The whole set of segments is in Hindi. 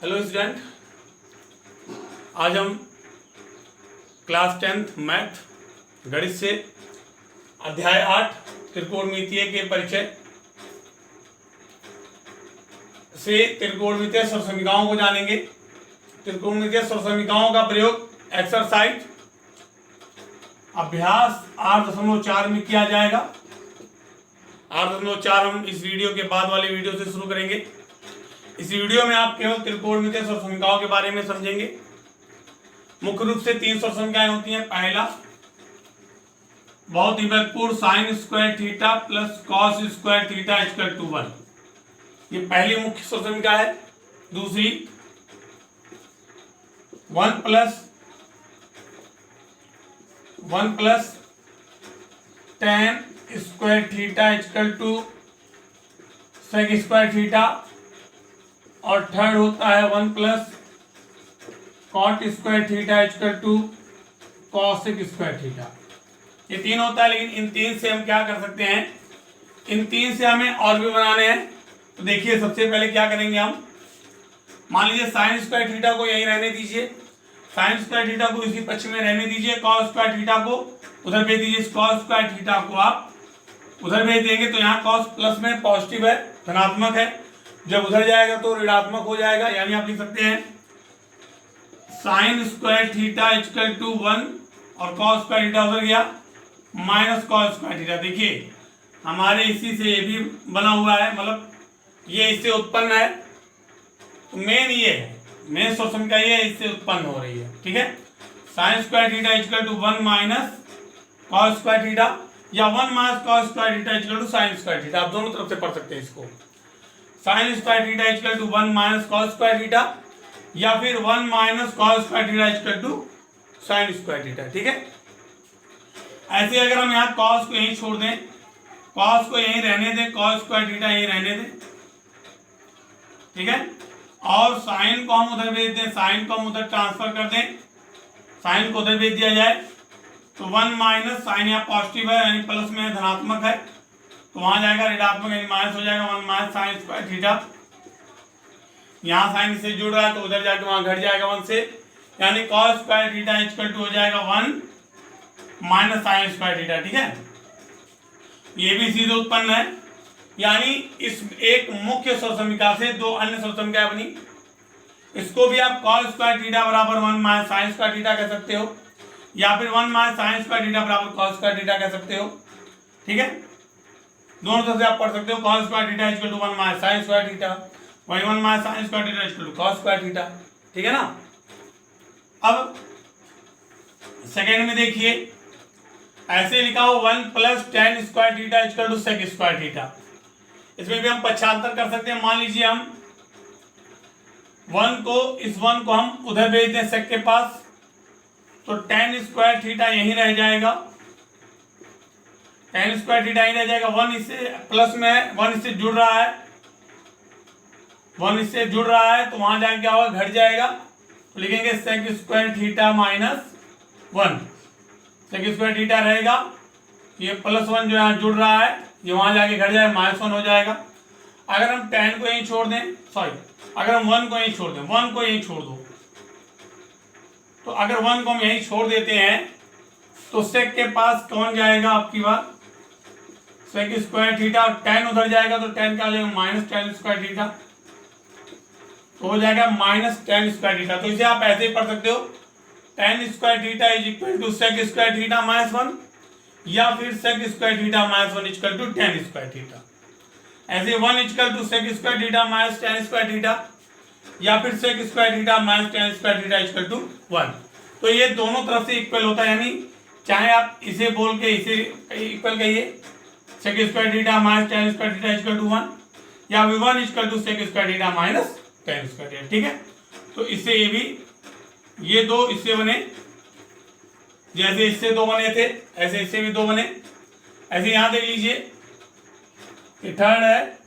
हेलो स्टूडेंट, आज हम क्लास 10th मैथ गणित से अध्याय 8 त्रिकोणमितीय के परिचय से त्रिकोणमितीय सरसमीकाओं को जानेंगे। त्रिकोणमितीय सरसमीकाओं का प्रयोग एक्सरसाइज अभ्यास 8.4 में किया जाएगा। 8.4 हम इस वीडियो के बाद वाले वीडियो से शुरू करेंगे। इस वीडियो में आप केवल त्रिकोणमितीय सरसमीकाओं के बारे में समझेंगे। मुख्य रूप से 3 सरसमीकाएं होती हैं। पहला, बहुत ही महत्वपूर्ण, sine square theta plus cos square theta equal to 1, ये पहली मुख्य सरसमीका है। दूसरी, 1 plus tan square theta equal to sec square theta, और थर्ड होता है 1 plus cot square theta equal to cosec square theta. ये 3 होता है, लेकिन इन 3 से हम क्या कर सकते हैं, इन 3 से हमें और भी बनाने हैं। तो देखिए, सबसे पहले क्या करेंगे हम, मान लीजिए साइन स्क्वायर थीटा को यहीं रहने दीजिए, साइन स्क्वायर थीटा को इसी पक्ष में रहने दीजिए, कॉस स्क्वायर थीटा को उधर भेज दीजिए। कॉस स्क्वायर थीटा को आप उधर भेज देंगे तो यहाँ कॉस प्लस में पॉजिटिव है, धनात्मक है, जब उधर जाएगा तो ऋणात्मक हो जाएगा। यानी आप लिख सकते हैं sine square theta equal to 1 और कॉस स्क्वायर थीटा उधर गया माइनस कॉस स्क्वायर थीटा। देखिए, हमारे इसी से ये भी बना हुआ है, मतलब ये इससे उत्पन्न है। तो मेन ये है, मेन सरसमीका ये है, इससे उत्पन्न हो रही है। ठीक है, sine square theta equal to 1 minus cos square theta, या 1 minus cos square theta equal to sine square theta. आप दोनों तरफ से पढ़ सकते हैं इसको। Sine square theta equal to 1 minus cos square theta, या फिर 1 minus cos square theta equal to sine square theta. ठीक है, ऐसे अगर हम यहाँ कॉस को यहीं छोड़ दें, कॉस को यहीं रहने दें, कॉस स्क्वायर थीटा यहीं रहने दें, ठीक है, और साइन को हम उधर भेज दें, साइन को हम उधर ट्रांसफर कर दें, साइन को उधर भेज दिया जाए, तो 1 माइनस साइन यहाँ पॉजिटिव है यानी प्लस में धनात्मक है, तो वहां जाएगा ऋणात्मक यानी माइनस हो जाएगा। 1 माइनस साइन स्क्वायर थीटा, यहाँ साइन से जुड़ रहा है तो उधर जाके वहां घट जाएगा 1 से, यानी cos square theta equal to हो जाएगा 1 माइनस साइन स्क्वायर थीटा। ठीक है, ये भी सीधे उत्पन्न है, यानी इस एक मुख्य सरसमीका से 2 अन्य सरसमीकाएं बनी। इसको भी आप कॉस स्क्वायर थीटा बराबर 1 माइनस साइन स्क्वायर थीटा कह सकते हो, या फिर 1 माइनस साइन स्क्वायर थीटा बराबर कॉस स्क्वायर थीटा कह सकते हो। ठीक है, दोनों तरफ से आप पढ़ सकते हो। Cos square theta equal to 1 minus sine square theta, वही 1 minus sine square theta equal to cos square theta. ठीक है ना। अब सेकेंड में देखिए, ऐसे लिखा हो 1 plus tan square theta equal to sec square theta. इसमें भी हम पक्षांतर कर सकते हैं। मान लीजिए हम 1 को, इस 1 को हम उधर भेज दें सेक के पास, तो tan स्क्वायर थीटा यहीं रह जाएगा, tan स्क्वायर थीटा यहीं रह जाएगा। 1 इससे प्लस में है, 1 इससे जुड़ रहा है, 1 इससे जुड़ रहा है, तो वहां जाके क्या होगा, घट जाएगा। तो लिखेंगे sec square theta minus 1, sec square theta रहेगा, ये प्लस 1 जो यहाँ जुड़ रहा है ये वहां जाके घट जाएगा, माइनस 1 हो जाएगा। अगर हम tan को यहीं छोड़ दें, सॉरी, अगर हम 1 को यहीं छोड़ दें, 1 को यहीं छोड़ दो, तो अगर 1 को हम यहीं छोड़ देते हैं तो सेक के पास कौन जाएगा, आपकी बात, सेक स्क्वायर थीटा, और tan उधर जाएगा तो tan क्या हो जाएगा, माइनस tan स्क्वायर थीटा, तो हो जाएगा माइनस tan स्क्वायर थीटा। तो इसे आप ऐसे ही पढ़ सकते हो, tan square theta is equal to sec square theta minus 1, या फिर sec square theta minus 1 equal to tan square theta. ऐसे 1 equal to sec square theta minus tan square theta, या फिर sec square theta minus tan square theta equal to 1। तो ये दोनों तरफ से इक्वल होता है, यानी चाहे आप इसे बोल के इसे इक्वल कहिए, sec square theta minus tan square theta equal to 1, या फिर 1 equal to sec square theta minus tan square theta. ठीक है, तो इससे ये भी, ये 2 इससे बने, जैसे इससे 2 बने थे ऐसे इससे भी 2 बने। ऐसे यहां देख लीजिए, थर्ड है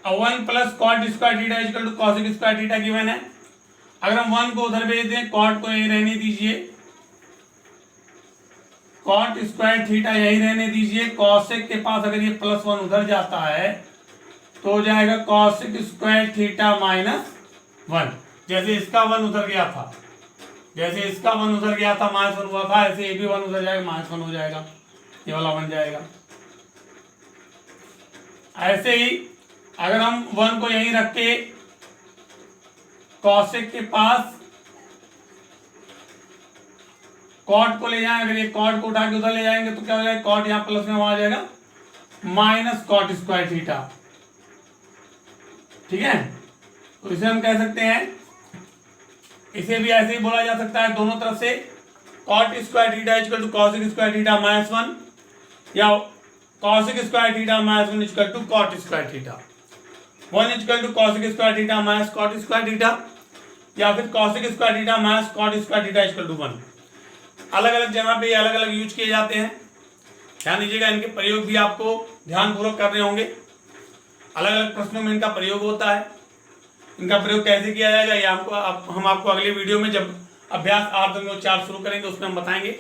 1 plus cot square theta equal to cosec square theta given है। अगर हम 1 को उधर भेज दें, कॉट को यहीं रहने दीजिए, कॉट स्क्वायर थीटा यहीं रहने दीजिए, कॉसेक के पास अगर ये प्लस 1 उधर जाता है तो हो जाएगा कॉसिक स्क्वायर थीटा माइनस 1। जैसे इसका 1 उधर गया था, जैसे इसका 1 उधर गया था -1 हुआ था, ऐसे ये भी 1 उधर जाएगा -1 हो जाएगा, ये वाला बन जाएगा। ऐसे ही अगर हम 1 को यहीं रख के कॉसिक के पास कॉट को ले जाएं, अगर ये कॉट को उठा के उधर ले जाएंगे तो क्या हो जाएगा, कॉट यहाँ प्लस में वहां आ जाएगा माइनस कॉट स्क्वायर थीटा। ठीक है, तो इसे हम कह सकते हैं, इसे भी ऐसे ही बोला जा सकता है दोनों तरफ से, cot square theta equal to cosec square theta -1 या cosec square theta -1 equal to cot square theta. 1 equal to cosec square theta minus cot square theta, या फिर cosec square theta minus cot square theta equal to 1। अलग अलग जगह पे अलग अलग यूज किए जाते हैं, ध्यान दीजिएगा। इनके प्रयोग भी आपको ध्यानपूर्वक करने होंगे, अलग अलग प्रश्नों में इनका प्रयोग होता है। इनका प्रयोग कैसे किया जाएगा ये हम आपको अगले वीडियो में जब अभ्यास 8.4 शुरू करेंगे उसमें हम बताएंगे।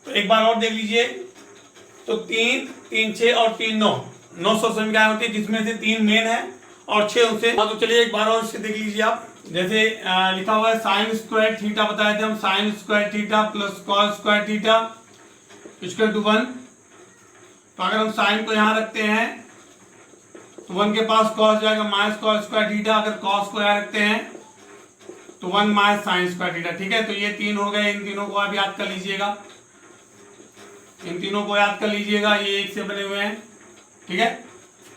तो एक बार और देख लीजिए, तो 3, 3, 6 और 3, 9 900 संख्याएं होती है, जिसमें से 3 मेन है और 6 उनसे। तो चलिए एक बार और इसे देख लीजिए आप। जैसे लिखा हुआ है साइन स्क्वायर थीटा, बताए थे हम, sine square theta plus cos square theta equal to 1। तो अगर हम साइन को यहाँ रखते हैं तो 1 के पास कॉस जाएगा माइनस कॉस स्क्वायर थीटा, अगर कॉस को यहाँ रखते हैं तो 1 माइनस साइन स्क्वायर थीटा। ठीक है, तो ये 3 हो गए, इन तीनों को आप याद कर लीजिएगा, इन तीनों को याद कर लीजिएगा, ये एक से बने हुए हैं। ठीक है,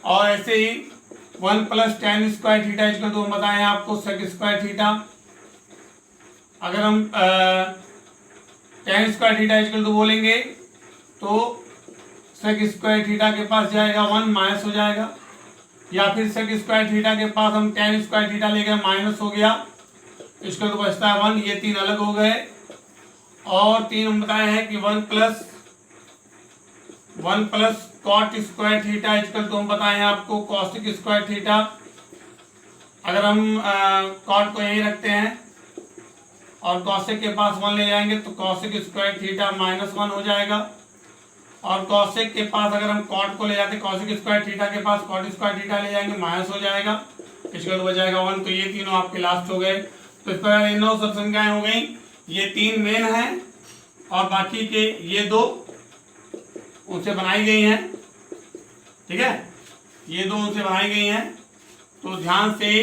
और ऐसे ही 1 plus tan square theta equal to हम बताएं आपको सेक स्क्वायर थीटा। अगर हम tan square theta equal to बोलेंगे तो सेक स्क्वायर थीटा के पास जाएगा 1 माइनस हो जाएगा, या फिर सेक स्क्वायर थीटा के पास हम tan स्क्वायर थीटा ले गए माइनस हो गया, इक्वल टू बचता है 1। ये 3 अलग हो गए, और 3 हम बताए हैं कि 1 plus cot square theta equal to हम बताए हैं आपको कॉसिक स्क्वायर थीटा। अगर हम कॉट को यहीं रखते हैं और कॉसिक के पास 1 ले जाएंगे तो कॉसिक स्क्वायर थीटा -1 हो जाएगा, और कॉसिक के पास अगर हम कॉट को ले जाते हैं कॉसिक स्क्वायर थीटा के पास कॉट स्क्वायर थीटा ले जाएंगे माइनस हो जाएगा, इक्वल टू हो जाएगा 1। तो ये तीनों आपके लास्ट हो गए। तो इस प्रकार 9 सब संख्याएं हो गई, ये 3 मेन हैं और बाकी के ये 2 उनसे बनाई गई हैं। ठीक है, ये 2 उनसे बनाई गई हैं, तो ध्यान से